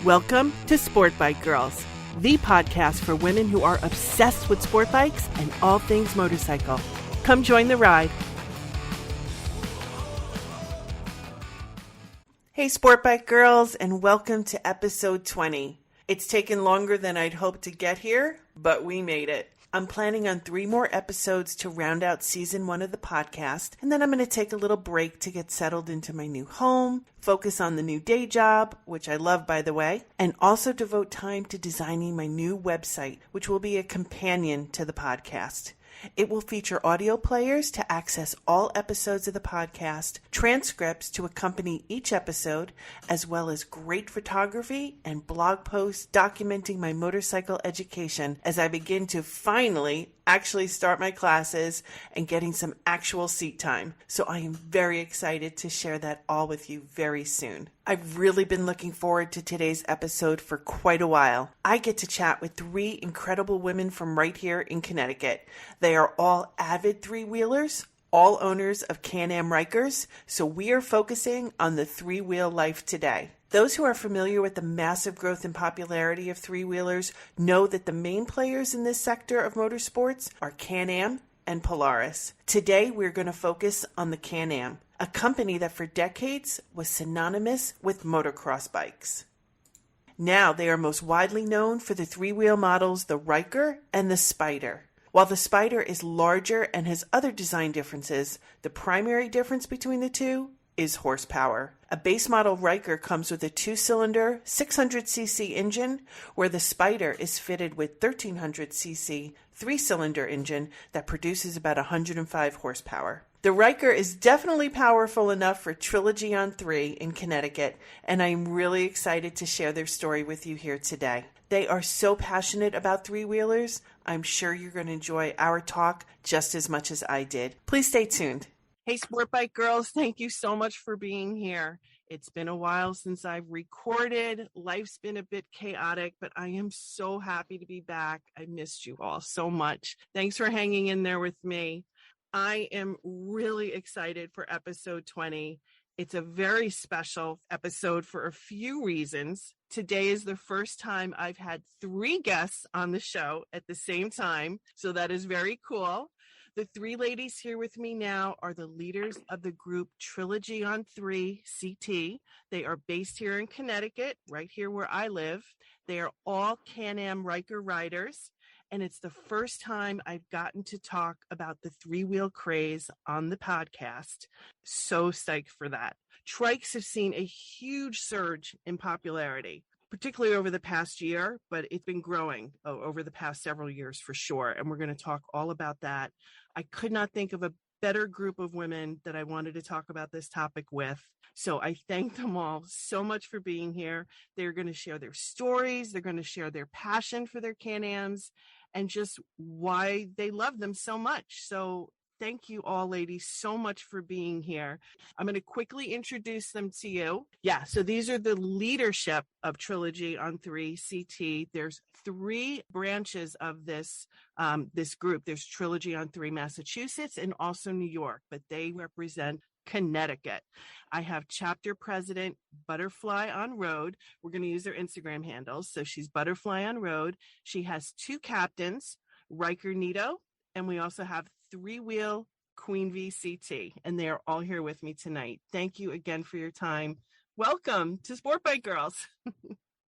Welcome to Sportbikegrrls, the podcast for women who are obsessed with sport bikes and all things motorcycle. Come join the ride. Hey Sportbike Girls, and welcome to episode 20. It's taken longer than I'd hoped to get here, but we made it. I'm planning on 3 more episodes to round out season 1 of the podcast, and then I'm going to take a little break to get settled into my new home, focus on the new day job, which I love by the way, and also devote time to designing my new website, which will be a companion to the podcast. It will feature audio players to access all episodes of the podcast, transcripts to accompany each episode, as well as great photography and blog posts documenting my motorcycle education as I begin to finally actually start my classes and getting some actual seat time. So I am very excited to share that all with you very soon. I've really been looking forward to today's episode for quite a while. I get to chat with 3 incredible women from right here in Connecticut. They are all avid 3-wheelers, all owners of Can-Am Rykers, so we are focusing on the 3-wheel life today. Those who are familiar with the massive growth and popularity of 3-wheelers know that the main players in this sector of motorsports are Can-Am and Polaris. Today, we're going to focus on the Can-Am, a company that for decades was synonymous with motocross bikes. Now, they are most widely known for the 3-wheel models, the Ryker and the Spyder. While the Spyder is larger and has other design differences, the primary difference between the two is horsepower. A base model Riker comes with a 2-cylinder 600cc engine, where the Spyder is fitted with 1300cc 3-cylinder engine that produces about 105 horsepower. The Riker is definitely powerful enough for Trilogyon3 in Connecticut, and I'm really excited to share their story with you here today. They are so passionate about 3-wheelers, I'm sure you're going to enjoy our talk just as much as I did. Please stay tuned. Hey, Sportbike Girls, thank you so much for being here. It's been a while since I've recorded. Life's been a bit chaotic, but I am so happy to be back. I missed you all so much. Thanks for hanging in there with me. I am really excited for episode 20. It's a very special episode for a few reasons. Today is the first time I've had 3 guests on the show at the same time, so that is very cool. The 3 ladies here with me now are the leaders of the group Trilogyon3CT. They are based here in Connecticut, right here where I live. They are all Can-Am Ryker riders, and it's the first time I've gotten to talk about the 3-wheel craze on the podcast. So psyched for that. Trikes have seen a huge surge in popularity, particularly over the past year, but it's been growing over the past several years for sure. And we're going to talk all about that. I could not think of a better group of women that I wanted to talk about this topic with. So I thank them all so much for being here. They're going to share their stories. They're going to share their passion for their Can-Ams and just why they love them so much. So thank you all, ladies, so much for being here. I'm going to quickly introduce them to you. Yeah, so these are the leadership of Trilogyon3CT. There's 3 branches of this group. There's Trilogyon3 Massachusetts and also New York, but they represent Connecticut. I have chapter president Butterfly on Road. We're going to use their Instagram handles. So she's Butterfly on Road. She has 2 captains, Riker Nito, and we also have 3-wheel Queen VCT, and they are all here with me tonight. Thank you again for your time. Welcome to Sportbike Girls.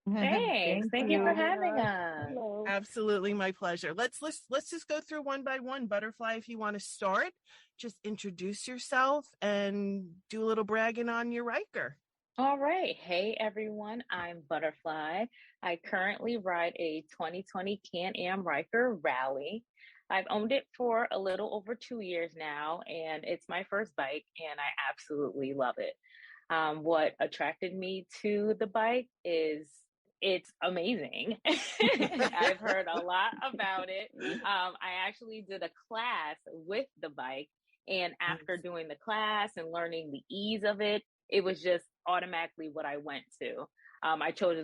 Thanks. Thank you for having us. Hello. Absolutely, my pleasure. Let's just go through one by one. Butterfly, if you want to start, just introduce yourself and do a little bragging on your Riker. All right. Hey, everyone. I'm Butterfly. I currently ride a 2020 Can-Am Ryker Rally. I've owned it for a little over 2 years now, and it's my first bike, and I absolutely love it. What attracted me to the bike is it's amazing. I've heard a lot about it. I actually did a class with the bike, and after doing the class and learning the ease of it, it was just automatically what I went to. I chose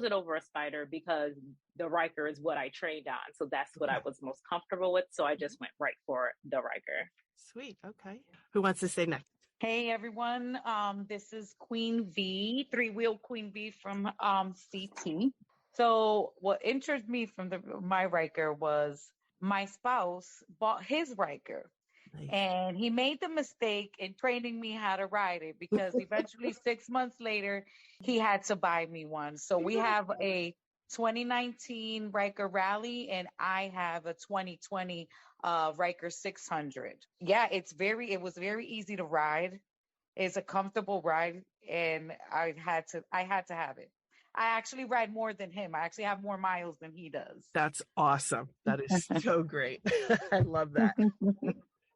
it over a Spyder because the Riker is what I trained on. So that's what I was most comfortable with. So I just went right for the Riker. Sweet. Okay. Who wants to say next? Hey everyone, this is Queen V, three-wheel Queen V from CT. So what interested me from my Riker was my spouse bought his Riker, Nice. and he made the mistake in training me how to ride it because eventually 6 months later he had to buy me one. So we have a 2019 Riker Rally, and I have a 2020 Riker 600. Yeah, it was very easy to ride. It's a comfortable ride, and I had to have it. I actually ride more than him. I actually have more miles than he does. That's awesome. That is so great. I love that.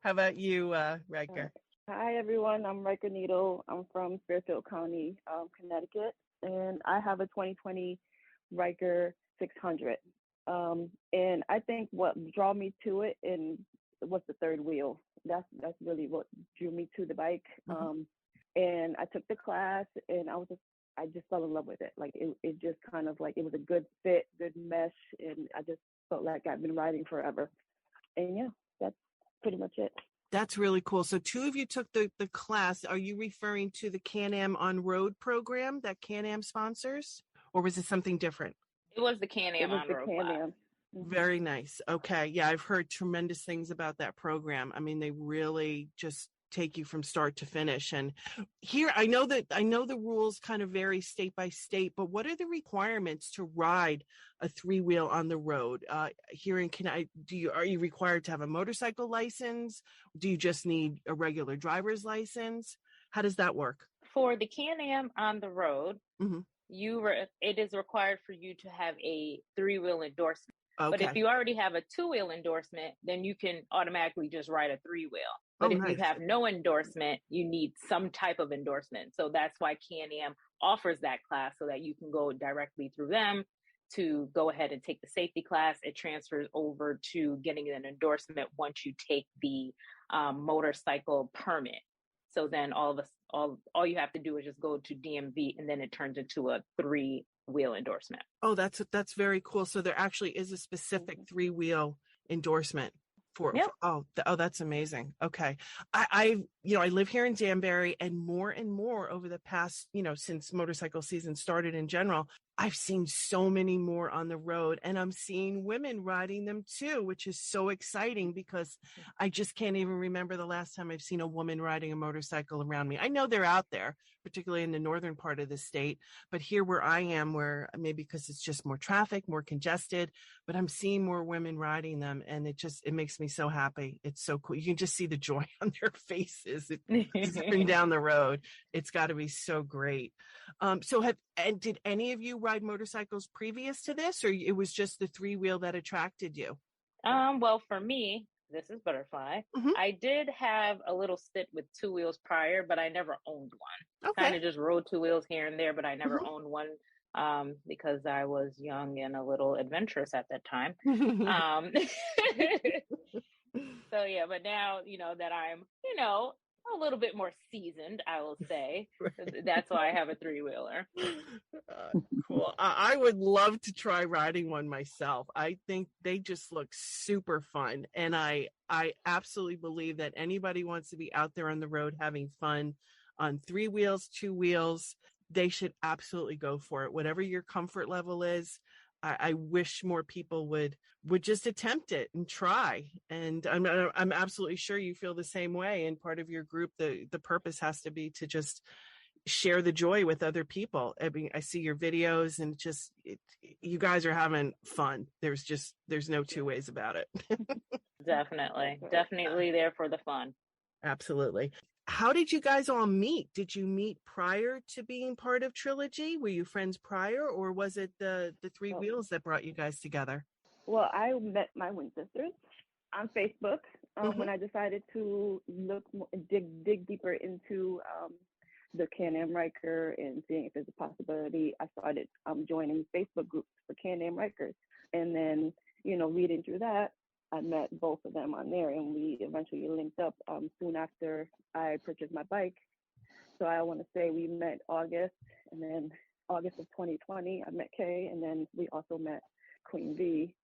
How about you, Riker? Hi, everyone. I'm Riker Needle. I'm from Fairfield County, Connecticut, and I have a 2020 Riker 600. And I think what drew me to it was the third wheel. That's really what drew me to the bike. And I took the class, and I just fell in love with it. Like it just kind of like it was a good fit, good mesh, and I just felt like I've been riding forever. And yeah, that's pretty much it. That's really cool. So two of you took the class. Are you referring to the Can-Am on Road program that Can-Am sponsors, or was it something different? It was the Can-Am on Road class. Very nice. Okay. Yeah, I've heard tremendous things about that program. I mean, they really just take you from start to finish. And here, I know the rules kind of vary state by state, but what are the requirements to ride a three-wheel on the road? Here in are you required to have a motorcycle license? Do you just need a regular driver's license? How does that work? For the Can-Am on the road, it is required for you to have a three-wheel endorsement. Okay. But if you already have a two-wheel endorsement, then you can automatically just ride a three-wheel. But if you have no endorsement, you need some type of endorsement. So that's why Can-Am offers that class, so that you can go directly through them to go ahead and take the safety class. It transfers over to getting an endorsement once you take the motorcycle permit. So then all you have to do is just go to DMV, and then it turns into a three-wheel endorsement. Oh, that's very cool. So there actually is a specific three-wheel endorsement for that's amazing. Okay. I live here in Danbury, and more over the past, since motorcycle season started in general, I've seen so many more on the road, and I'm seeing women riding them too, which is so exciting because I just can't even remember the last time I've seen a woman riding a motorcycle around me. I know they're out there, particularly in the northern part of the state, but here where I am, where maybe because it's just more traffic, more congested, but I'm seeing more women riding them, and it makes me so happy. It's so cool. You can just see the joy on their faces zipping down the road. It's got to be so great. Did any of you ride motorcycles previous to this, or it was just the three-wheel that attracted you? Well, for me, this is Butterfly. I did have a little stint with two wheels prior, but I never owned one. Okay. Kind of just rode two wheels here and there, but I never owned one because I was young and a little adventurous at that time. So yeah, but now, that I'm, a little bit more seasoned, I will say. Right. That's why I have a three-wheeler. Cool. I would love to try riding one myself. I think they just look super fun. And I absolutely believe that anybody wants to be out there on the road having fun on three wheels, two wheels, they should absolutely go for it. Whatever your comfort level is, I wish more people would just attempt it and try. And I'm absolutely sure you feel the same way. And part of your group, the purpose has to be to just share the joy with other people. I mean, I see your videos, and you guys are having fun. There's no two ways about it. Definitely there for the fun. Absolutely. How did you guys all meet? Did you meet prior to being part of Trilogy? Were you friends prior, or was it the three wheels that brought you guys together? Well, I met my twin sisters on Facebook when I decided to dig deeper into the Can-Am Ryker and seeing if there's a possibility. I started joining Facebook groups for Can-Am Rykers, and then reading through that, I met both of them on there, and we eventually linked up soon after I purchased my bike. So I want to say we met August, and then August of 2020, I met Kay, and then we also met Queen V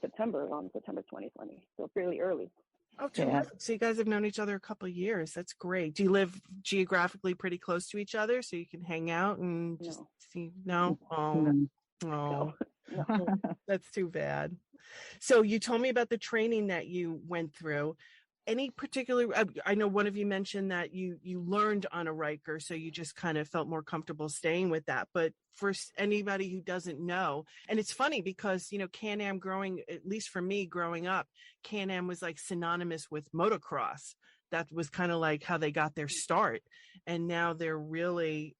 on September 2020. So fairly early. Oh, Yeah. terrific. So you guys have known each other a couple of years. That's great. Do you live geographically pretty close to each other so you can hang out and just No, see? No? Oh, Mm. oh, no. that's too bad. So you told me about the training that you went through. Any particular, I know one of you mentioned that you learned on a Riker, so you just kind of felt more comfortable staying with that. But for anybody who doesn't know, and it's funny because, Can-Am at least for me growing up, Can-Am was like synonymous with motocross. That was kind of like how they got their start. And now they're really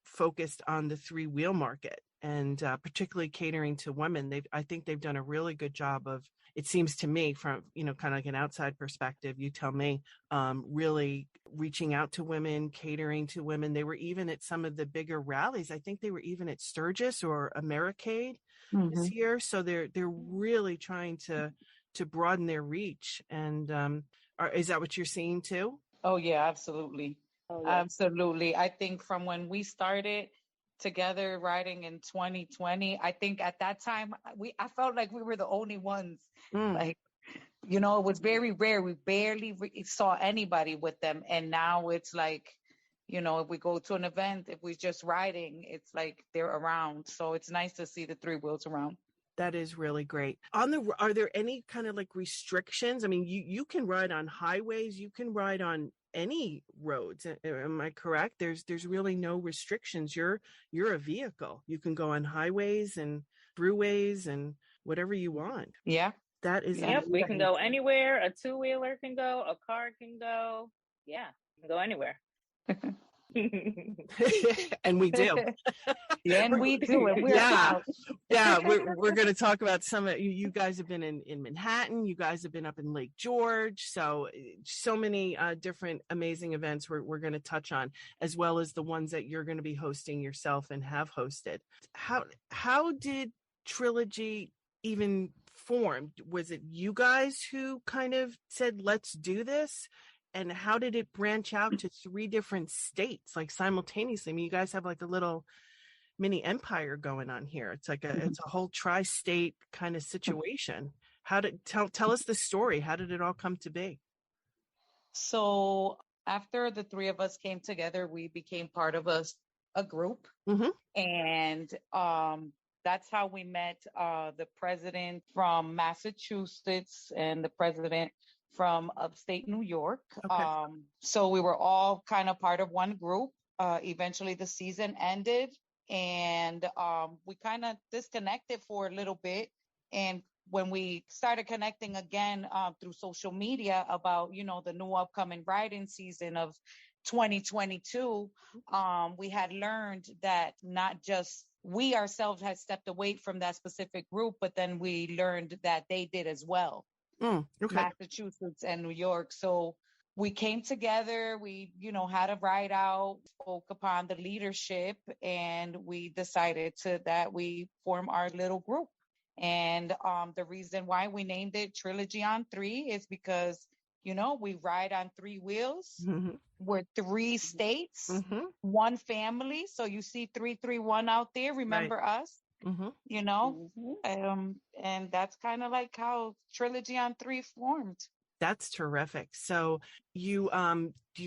focused on the three-wheel market and particularly catering to women. I think they've done a really good job of, it seems to me from, kind of like an outside perspective, you tell me, really reaching out to women, catering to women. They were even at some of the bigger rallies. I think they were even at Sturgis or Americade this year. So they're really trying to broaden their reach. And is that what you're seeing too? Oh, yeah, absolutely. Oh, yes. Absolutely. I think from when we started together riding in 2020, I think at that time, I felt like we were the only ones. Like, it was very rare. We barely saw anybody with them. And now it's like, if we go to an event, if we're just riding, it's like they're around. So it's nice to see the three wheels around. That is really great. Are there any kind of like restrictions? I mean, you can ride on highways, you can ride on any roads. Am I correct? There's really no restrictions. You're a vehicle. You can go on highways and throughways and whatever you want. Yeah. That is. Yep, we can go anywhere. A two-wheeler can go. A car can go. Yeah, we can go anywhere. And we do. Yeah, and we do. And we're out. Yeah, we're going to talk about some of you guys have been in Manhattan. You guys have been up in Lake George. So many different amazing events we're going to touch on, as well as the ones that you're going to be hosting yourself and have hosted. How did Trilogy even form? Was it you guys who kind of said, let's do this? And how did it branch out to 3 different states, like simultaneously? I mean, you guys have like a little mini empire going on here. It's like it's a whole tri-state kind of situation. Tell us the story. How did it all come to be? So after the 3 of us came together, we became part of a group. And that's how we met the president from Massachusetts and the president from upstate New York. Okay. So we were all kind of part of one group. Eventually the season ended and we kind of disconnected for a little bit. And when we started connecting again through social media about, the new upcoming riding season of 2022, we had learned that not just we ourselves had stepped away from that specific group, but then we learned that they did as well. Okay. Massachusetts and New York. So we came together, we, had a ride out, spoke upon the leadership, and we decided that we form our little group. And the reason why we named it Trilogyon3 is because, we ride on 3 wheels. We're 3 states, 1 family. So you see 331 out there. Remember us? And that's kind of like how Trilogyon3 formed. That's terrific. So do you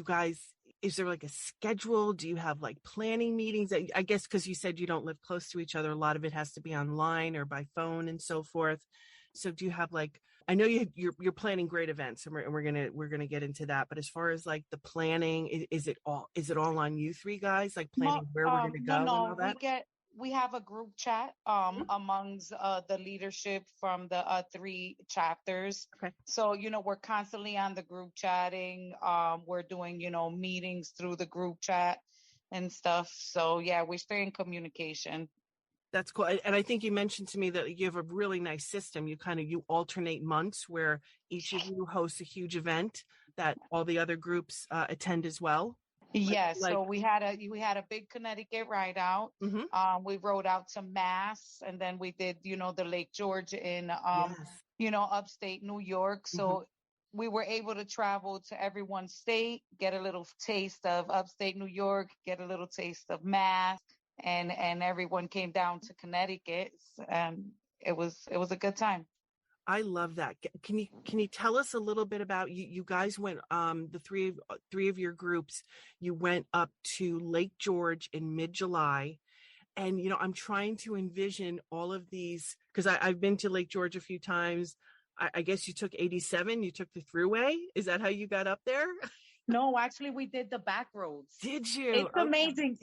guys, is there like a schedule? Do you have like planning meetings? I guess because you said you don't live close to each other, a lot of it has to be online or by phone and so forth. So do you have like, I know you're planning great events, and we're gonna get into that. But as far as like the planning, is it all on you 3 guys, like planning where we're gonna go and all that? We have a group chat amongst the leadership from the 3 chapters. Okay. So, we're constantly on the group chatting. We're doing, meetings through the group chat and stuff. So, yeah, we stay in communication. That's cool. And I think you mentioned to me that you have a really nice system. You alternate months where each of you hosts a huge event that all the other groups attend as well. Yes, so we had a big Connecticut ride out. We rode out to Mass, and then we did, the Lake George in, upstate New York. So we were able to travel to everyone's state, get a little taste of upstate New York, get a little taste of Mass, and everyone came down to Connecticut, and it was a good time. I love that. Can you tell us a little bit about you guys went the three of your groups, you went up to Lake George in mid-July, and I'm trying to envision all of these because I've been to Lake George a few times. I guess you took 87, you took the thruway. Is that how you got up there? No, actually, we did the back roads. Did you? It's amazing.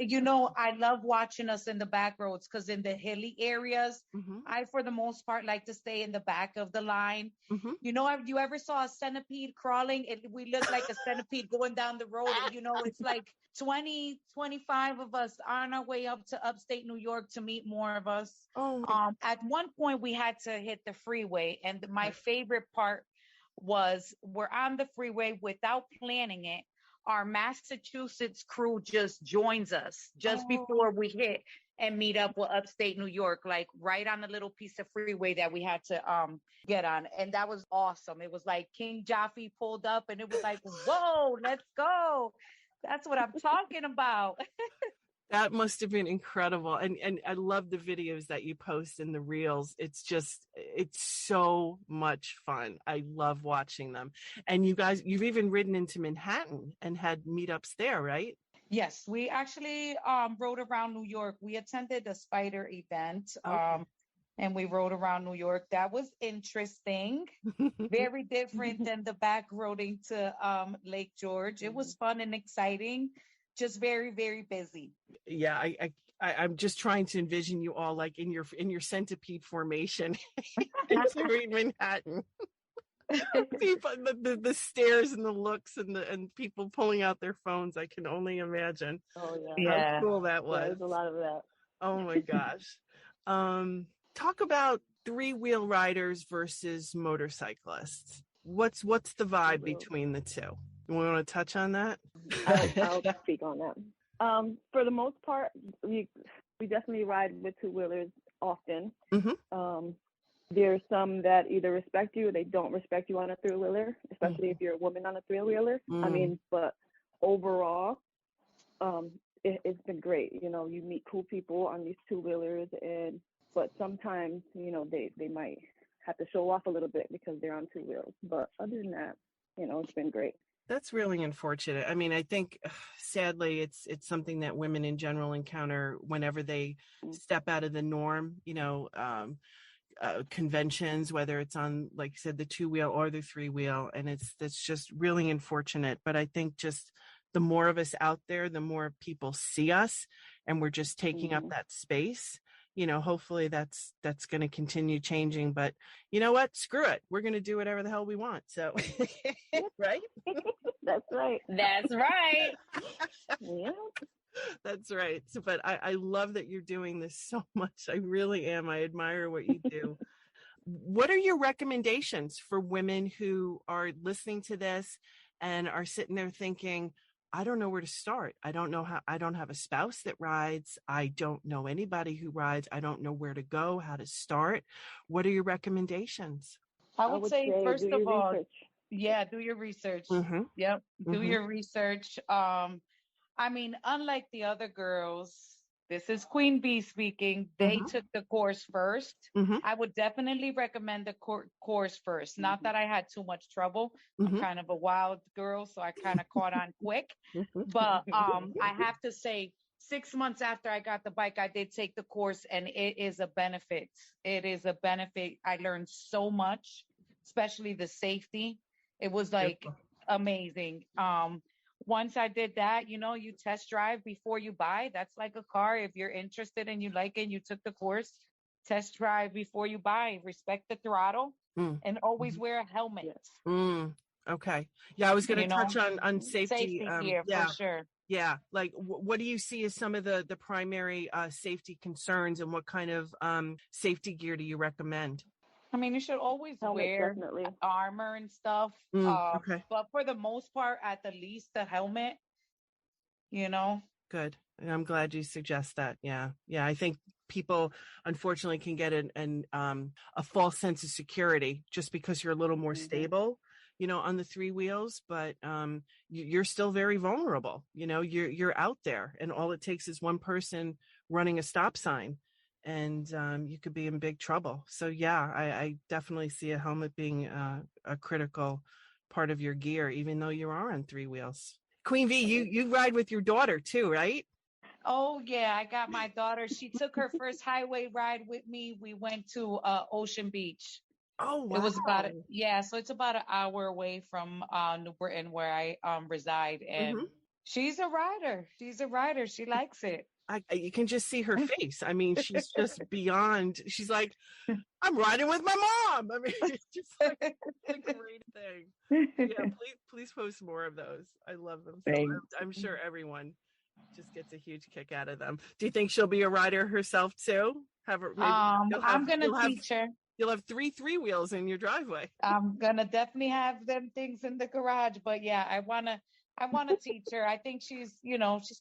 I love watching us in the back roads because in the hilly areas, I, for the most part, like to stay in the back of the line. Have you ever saw a centipede crawling? We look like a centipede going down the road. It's like 20, 25 of us on our way up to upstate New York to meet more of us. At one point, we had to hit the freeway. And my favorite part was we're on the freeway without planning it. Our Massachusetts crew just joins us just before we hit and meet up with upstate New York, like right on a little piece of freeway that we had to get on. And that was awesome. It was like King Jaffe pulled up and it was like, whoa, let's go. That's what I'm talking about. That must have been incredible. And I love the videos that you post in the reels. It's so much fun. I love watching them. And you've even ridden into Manhattan and had meetups there, right? Yes, we actually rode around New York. We attended a Spyder event and we rode around New York. That was interesting. Very different than the back roading to Lake George. It was fun and exciting. Just very, very busy. Yeah, I'm just trying to envision you all like in your centipede formation in Manhattan. People, the stares and the looks and people pulling out their phones. I can only imagine. Oh yeah, how cool that was. Yeah, there's a lot of that. Oh my gosh. Talk about three-wheel riders versus motorcyclists. What's the vibe between the two? You want to touch on that? I'll speak on that. For the most part, we definitely ride with two-wheelers often. There's some that either respect you or they don't respect you on a three-wheeler, especially if you're a woman on a three-wheeler. But overall, it's been great. You meet cool people on these two-wheelers, but sometimes, they might have to show off a little bit because they're on two wheels. But other than that, it's been great. That's really unfortunate. I mean, I think sadly it's something that women in general encounter whenever they step out of the norm, conventions, whether it's on, like you said, the two-wheel or the three-wheel. And that's just really unfortunate. But I think just the more of us out there, the more people see us and we're just taking up that space. Hopefully that's going to continue changing, but you know what? Screw it. We're going to do whatever the hell we want. So, right? That's right. That's right. Yeah. That's right. So, but I love that you're doing this so much. I really am. I admire what you do. What are your recommendations for women who are listening to this and are sitting there thinking, I don't know where to start. I don't have a spouse that rides. I don't know anybody who rides. I don't know where to go, how to start. What are your recommendations? I would say first of all, do your research. Yep. Do your research. Unlike the other girls, this is Queen Bee speaking. They took the course first. I would definitely recommend the course first. Not that I had too much trouble. I'm kind of a wild girl, so I kind of caught on quick. But I have to say, 6 months after I got the bike, I did take the course, and it is a benefit. It is a benefit. I learned so much, especially the safety. It was like amazing. Once I did that, you test drive before you buy. That's like a car. If you're interested and you like it, you took the course, test drive before you buy, respect the throttle, and always wear a helmet. Okay. Yeah, I was going to touch on safety. Gear, for sure. Yeah. Like, what do you see as some of the primary safety concerns, and what kind of safety gear do you recommend? You should always wear armor and stuff. Okay. But for the most part, at the least, the helmet, Good. I'm glad you suggest that. Yeah. I think people, unfortunately, can get a false sense of security just because you're a little more stable, on the three wheels, but you're still very vulnerable. You're out there, and all it takes is one person running a stop sign and you could be in big trouble. So yeah, I definitely see a helmet being a critical part of your gear, even though you are on three wheels. Queen V, you ride with your daughter too, right? Oh yeah, I got my daughter. She took her first highway ride with me. We went to Ocean Beach. Oh wow. It was so it's about an hour away from New Britain where I reside, and she's a rider. She's a rider. She likes it. You can just see her face. I mean, she's just beyond. She's like, I'm riding with my mom. I mean, it's just like a great thing. Yeah, please post more of those. I love them. So I'm sure everyone just gets a huge kick out of them. Do you think she'll be a rider herself too? Have her? Maybe I'm gonna teach her. You'll have three wheels in your driveway. I'm gonna definitely have them things in the garage, but yeah, I wanna teach her. I think she's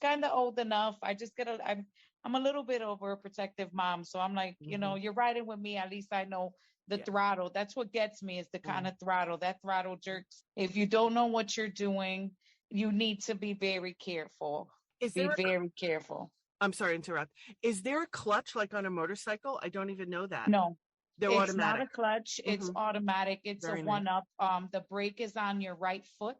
kind of old enough. I'm a little bit overprotective mom, so I'm like, you're riding with me. At least I know the throttle. That's what gets me, is the kind of throttle. That throttle jerks. If you don't know what you're doing, you need to be very careful. Very careful. I'm sorry to interrupt. Is there a clutch like on a motorcycle? I don't even know that. No. They're it's automatic. Not a clutch. It's automatic. It's Very a one-up. The brake is on your right foot,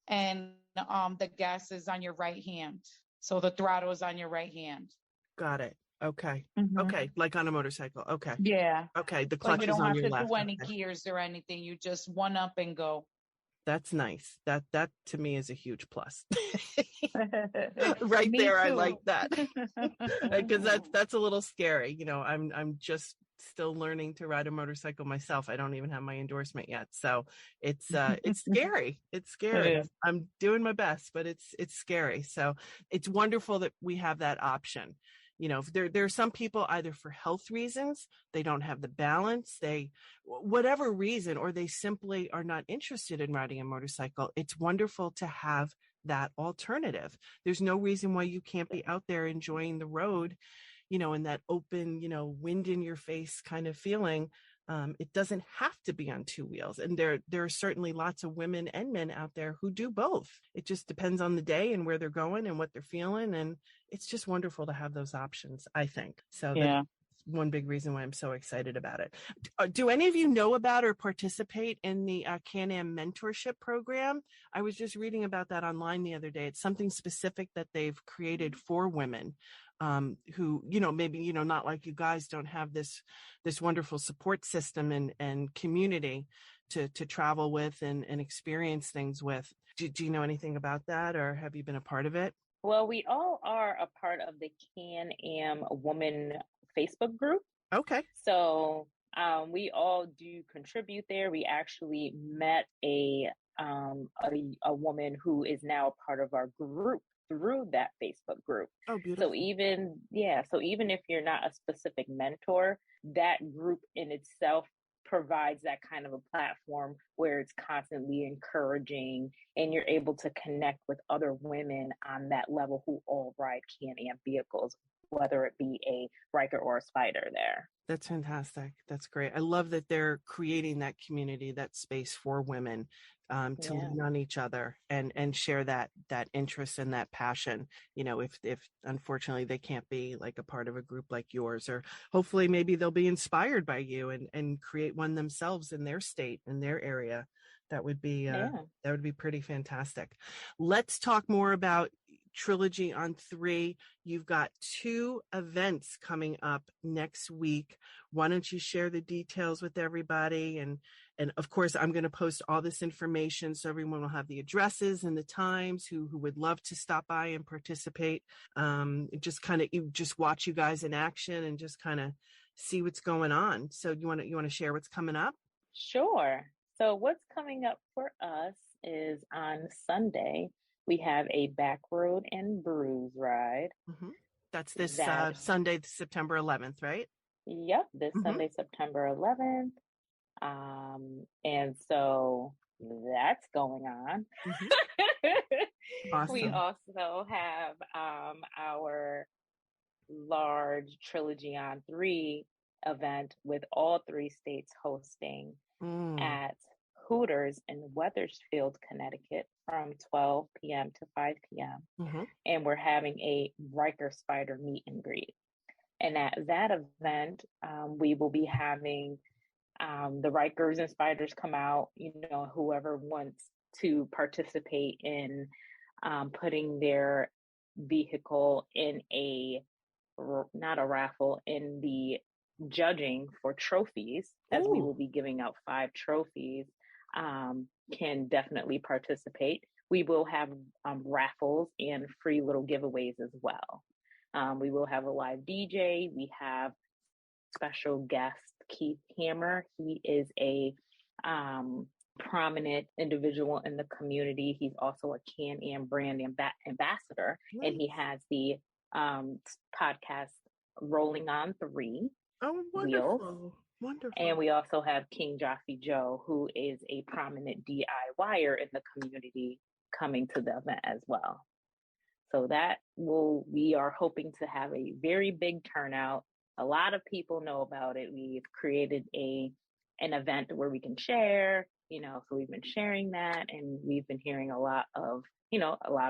and the gas is on your right hand. So the throttle is on your right hand. Got it. Okay. Okay. Like on a motorcycle. Okay. Yeah. Okay. The clutch is on your left. You don't have to do any gears or anything. You just one up and go. That's nice. That to me is a huge plus. Right there, I like that, because that's a little scary. I'm just still learning to ride a motorcycle myself. I don't even have my endorsement yet, so it's scary. It's scary. It is. I'm doing my best, but it's scary. So it's wonderful that we have that option. If there are some people, either for health reasons, they don't have the balance, whatever reason, or they simply are not interested in riding a motorcycle. It's wonderful to have that alternative. There's no reason why you can't be out there enjoying the road, in that open, wind in your face kind of feeling. It doesn't have to be on two wheels. And there are certainly lots of women and men out there who do both. It just depends on the day and where they're going and what they're feeling. And it's just wonderful to have those options, I think. So that's one big reason why I'm so excited about it. Do any of you know about or participate in the Can-Am Mentorship program? I was just reading about that online the other day. It's something specific that they've created for women. Who, maybe, not like you guys, don't have this wonderful support system and community to travel with and experience things with. Do you know anything about that, or have you been a part of it? Well, we all are a part of the Can-Am Woman Facebook group. Okay. So we all do contribute there. We actually met a woman who is now a part of our group through that Facebook group. Oh, beautiful. So even if you're not a specific mentor, that group in itself provides that kind of a platform where it's constantly encouraging, and you're able to connect with other women on that level who all ride Can-Am vehicles, whether it be a Riker or a Spyder there. That's fantastic. That's great. I love that they're creating that community, that space for women to lean on each other and share that interest and that passion. If unfortunately they can't be like a part of a group like yours, or hopefully maybe they'll be inspired by you and create one themselves in their state, in their area. That would be pretty fantastic. Let's talk more about Trilogy on 3. You've got 2 events coming up next week. Why don't you share the details with everybody? And of course, I'm going to post all this information so everyone will have the addresses and the times who would love to stop by and participate. Just watch you guys in action and just kind of see what's going on. So you want to share what's coming up? Sure. So what's coming up for us is on Sunday, we have a back road and brews ride. Mm-hmm. That's this Sunday, September 11th, right? Yep, this Sunday, September 11th. And so that's going on. Mm-hmm. Awesome. We also have our large Trilogyon3 event with all 3 states hosting at Hooters in Wethersfield, Connecticut from 12 p.m. to 5 p.m. Mm-hmm. And we're having a Riker Spyder meet and greet. And at that event, we will be having the Rykers and Spyders come out, whoever wants to participate in putting their vehicle in not a raffle, in the judging for trophies, as we will be giving out 5 trophies, can definitely participate. We will have raffles and free little giveaways as well. We will have a live DJ. We have special guest Keith Hammer. He is a prominent individual in the community. He's also a Can-Am brand ambassador, and he has the podcast Rolling on 3 wonderful. Wonderful. And we also have King Jaffe Joe, who is a prominent DIYer in the community, coming to the event as well. So we are hoping to have a very big turnout. A lot of people know about it. We've created an event where we can share, so we've been sharing that, and we've been hearing a lot of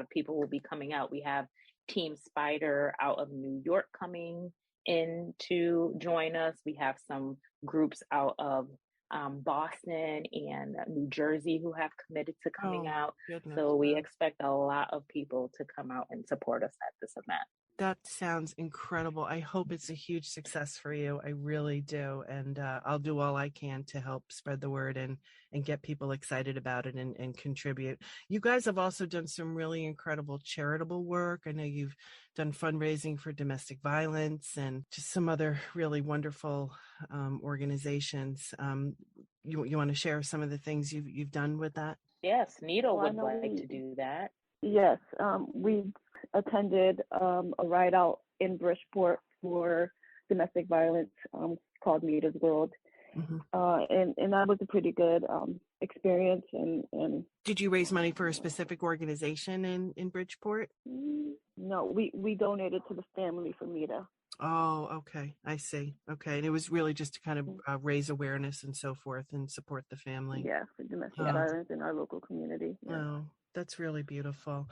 people will be coming out. We have Team Spyder out of New York coming in to join us. We have some groups out of Boston and New Jersey who have committed to coming out. Goodness. So we expect a lot of people to come out and support us at this event. That sounds incredible. I hope it's a huge success for you. I really do. And I'll do all I can to help spread the word and get people excited about it and contribute. You guys have also done some really incredible charitable work. I know you've done fundraising for domestic violence and just some other really wonderful organizations. You want to share some of the things you've done with that? Yes, Nita would like to do that. Yes, we attended a ride out in Bridgeport for domestic violence called Nita's World. Mm-hmm. And that was a pretty good experience. And did you raise money for a specific organization in Bridgeport? No, we donated to the family for Nita. Oh, okay. I see. Okay. And it was really just to kind of raise awareness and so forth and support the family. Yeah, for domestic violence in our local community. Yeah. Oh, that's really beautiful.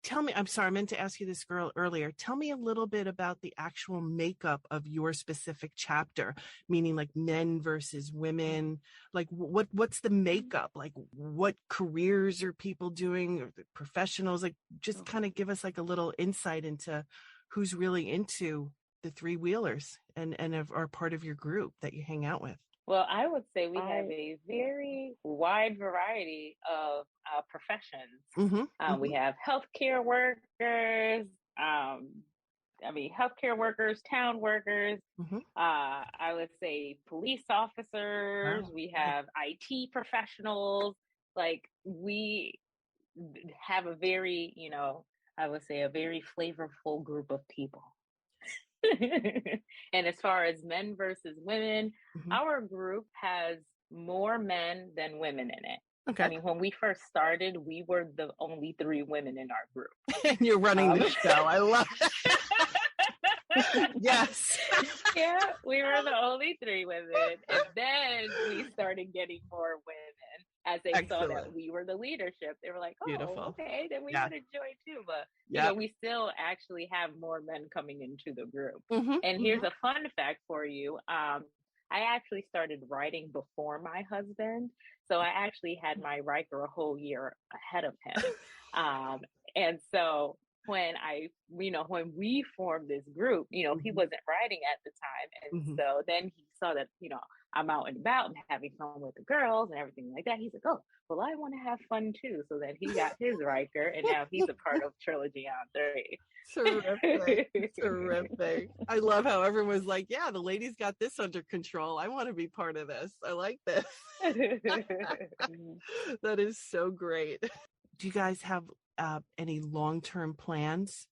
Tell me, I'm sorry, I meant to ask you this girl earlier. Tell me a little bit about the actual makeup of your specific chapter, meaning like men versus women. Like what's the makeup? Like what careers are people doing, or the professionals? Like just kind of give us like a little insight into who's really into the three-wheelers and are part of your group that you hang out with. Well, I would say we have a very wide variety of professions. Mm-hmm. We have healthcare workers, healthcare workers, town workers. Mm-hmm. I would say police officers. Wow. We have IT professionals. Like we have a very, I would say a very flavorful group of people. And as far as men versus women, mm-hmm. our group has more men than women in it. Okay. I mean, when we first started, we were the only 3 women in our group. And you're running the show. I love it. Yes. Yeah, we were the only 3 women. And then we started getting more women. As they saw that we were the leadership, they were like, "Oh, beautiful. Okay, then we want to join too." But we still actually have more men coming into the group. Mm-hmm, and here's a fun fact for you: I actually started riding before my husband, so I actually had my Riker a whole year ahead of him. And so when when we formed this group, mm-hmm. he wasn't riding at the time, and mm-hmm. so then he saw that I'm out and about and having fun with the girls and everything like that. He's like, "Oh, well, I want to have fun too." So then he got his Riker, and now he's a part of Trilogyon3. Terrific. I love how everyone's like, "Yeah, the ladies got this under control. I want to be part of this. I like this." That is so great. Do you guys have any long-term plans?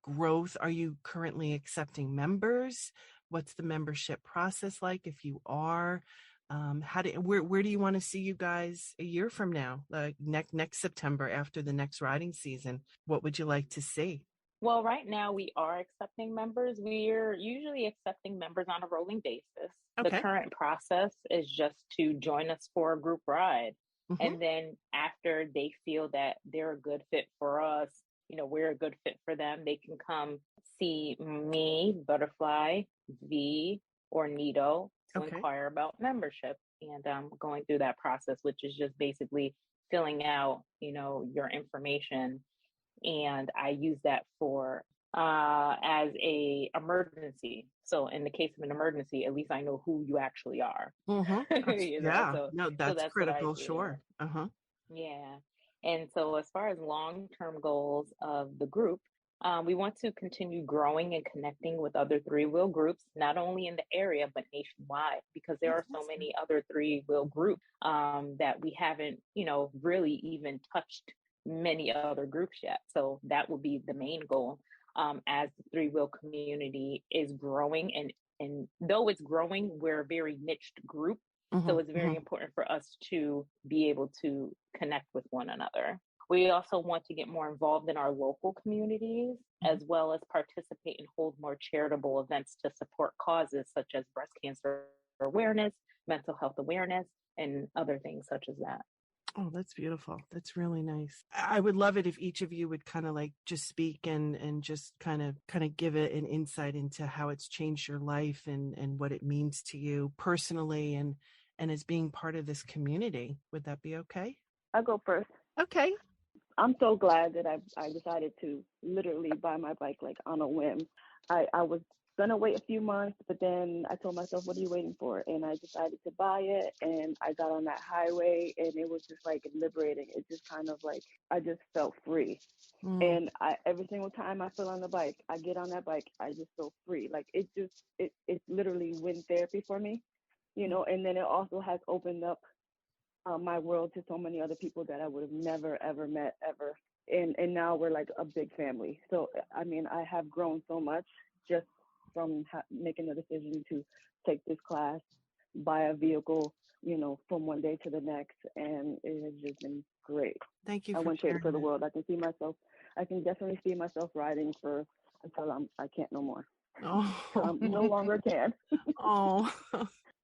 Growth? Are you currently accepting members? What's the membership process like if you are? Where do you want to see you guys a year from now? Like next September after the next riding season, what would you like to see? Well, right now we are accepting members. We're usually accepting members on a rolling basis. Okay. The current process is just to join us for a group ride. Mm-hmm. And then after they feel that they're a good fit for us, we're a good fit for them, they can come see me, Butterfly, V, or Nito to Okay. inquire about membership. And going through that process, which is just basically filling out, your information. And I use that for as a emergency. So in the case of an emergency, at least I know who you actually are. Yeah, So no, that's that's what I critical. do. Sure. Yeah. And so as far as long-term goals of the group, we want to continue growing and connecting with other three-wheel groups, not only in the area, but nationwide, because there are so many other three-wheel groups that we haven't, really even touched many other groups yet. So that will be the main goal as the three-wheel community is growing. And though it's growing, we're a very niched group. So it's very important for us to be able to connect with one another. We also want to get more involved in our local communities, as well as participate and hold more charitable events to support causes such as breast cancer awareness, mental health awareness, and other things such as that. Oh, that's beautiful. That's really nice. I would love it if each of you would kind of like just speak and just kind of give it an insight into how it's changed your life and what it means to you personally and as being part of this community. Would that be okay? I'll go first. Okay. I'm so glad that I decided to literally buy my bike like on a whim. I was gonna wait a few months, but then I told myself, what are you waiting for? And I decided to buy it, and I got on that highway, and it was just like liberating. It just kind of like, I just felt free. And every single time I feel on the bike, I get on that bike, I just feel free. Like it literally wind therapy for me, and then it also has opened up my world to so many other people that I would have never, ever met ever. And now we're like a big family. So, I mean, I have grown so much just from making the decision to take this class, buy a vehicle, from one day to the next. And it has just been great. Thank you. I wouldn't trade it for the world. I can definitely see myself riding until I can't no more. Oh, no longer can. Oh,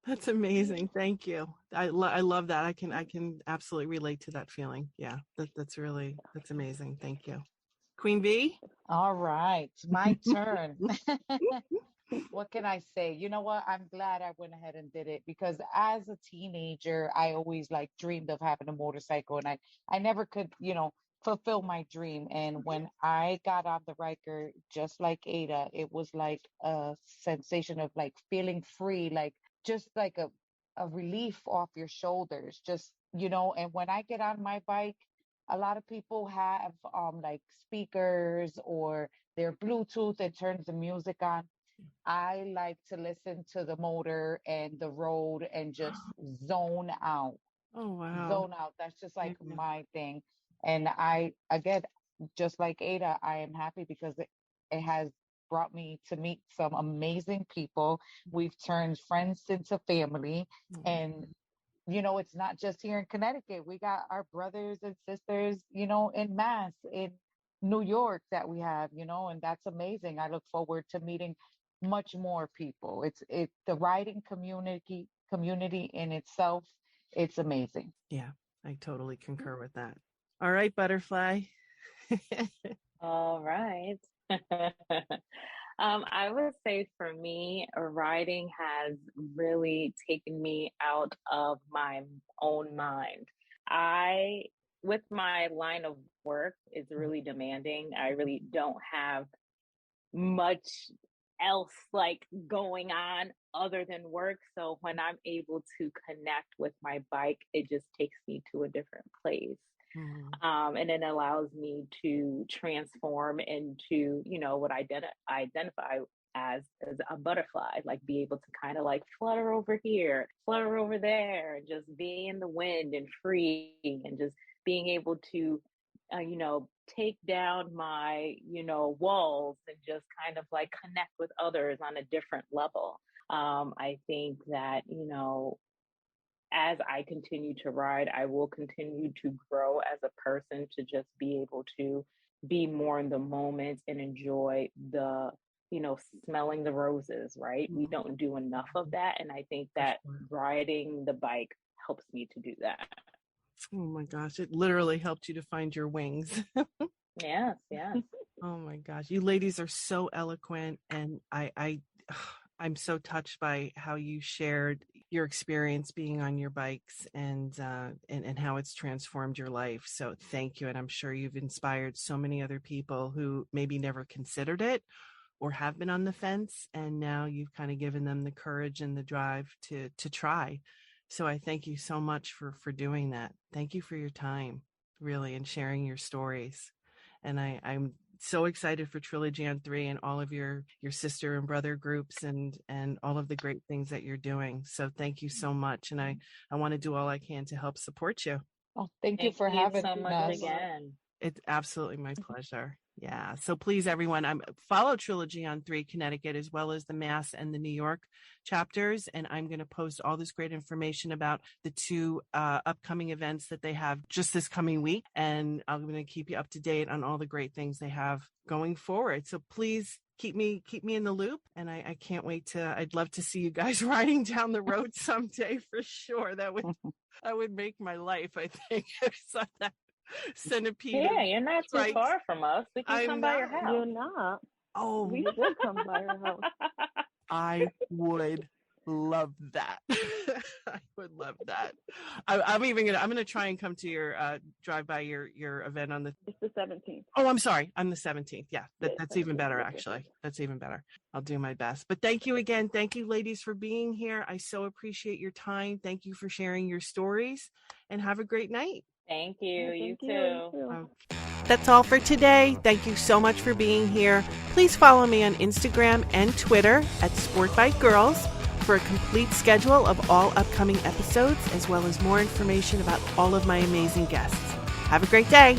that's amazing. Thank you. I love that. I can absolutely relate to that feeling. Yeah, that's amazing. Thank you. Queen V? All right, my turn. What can I say? You know what? I'm glad I went ahead and did it because as a teenager, I always like dreamed of having a motorcycle and I never could, fulfill my dream. And when I got on the Riker, just like Ada, it was like a sensation of like feeling free, like just like a relief off your shoulders, just, and when I get on my bike, a lot of people have like speakers or their Bluetooth that turns the music on. I like to listen to the motor and the road and just zone out. Oh, wow. Zone out. That's just like my thing. And again, just like Ada, I am happy because it has brought me to meet some amazing people. We've turned friends into family. And, it's not just here in Connecticut. We got our brothers and sisters, in Mass, in New York that we have, and that's amazing. I look forward to meeting much more people. It's the riding community in itself. It's amazing. Yeah, I totally concur with that. All right, Butterfly. All right. I would say for me, riding has really taken me out of my own mind. With my line of work, it's really demanding. I really don't have much else like going on other than work. So when I'm able to connect with my bike, it just takes me to a different place. And it allows me to transform into, what I identify as a butterfly, like be able to kind of like flutter over here, flutter over there, and just be in the wind and free and just being able to, take down my, walls and just kind of like connect with others on a different level. I think that, as I continue to ride, I will continue to grow as a person to just be able to be more in the moment and enjoy the, smelling the roses, right? We don't do enough of that. And I think that riding the bike helps me to do that. Oh my gosh, it literally helped you to find your wings. Yes. Oh my gosh. You ladies are so eloquent, and I'm so touched by how you shared your experience being on your bikes and how it's transformed your life. So thank you. And I'm sure you've inspired so many other people who maybe never considered it or have been on the fence. And now you've kind of given them the courage and the drive to try. So I thank you so much for doing that. Thank you for your time, really, and sharing your stories. And I'm so excited for Trilogyon3 and all of your sister and brother groups and all of the great things that you're doing. So thank you so much. And I want to do all I can to help support you. Oh, thank you for having so much us. again. It's absolutely my pleasure. Yeah. So please, everyone, follow Trilogyon3 Connecticut as well as the Mass and the New York chapters. And I'm going to post all this great information about the two upcoming events that they have just this coming week. And I'm going to keep you up to date on all the great things they have going forward. So please keep me in the loop. And I can't wait I'd love to see you guys riding down the road someday for sure. That would make my life, I think. That centipede. Yeah, you're not too far from us. We can come by your house. You're not. Oh, we should come by your house. I would love that. I would love that. I'm gonna try and come to your drive by your event on it's the 17th. Oh, I'm sorry. I'm the 17th. Yeah, that's even better, actually. That's even better. I'll do my best. But thank you again. Thank you, ladies, for being here. I so appreciate your time. Thank you for sharing your stories, and have a great night. Thank you. Thank You too. That's all for today. Thank you so much for being here. Please follow me on Instagram and Twitter at Sportbikegrrls for a complete schedule of all upcoming episodes, as well as more information about all of my amazing guests. Have a great day.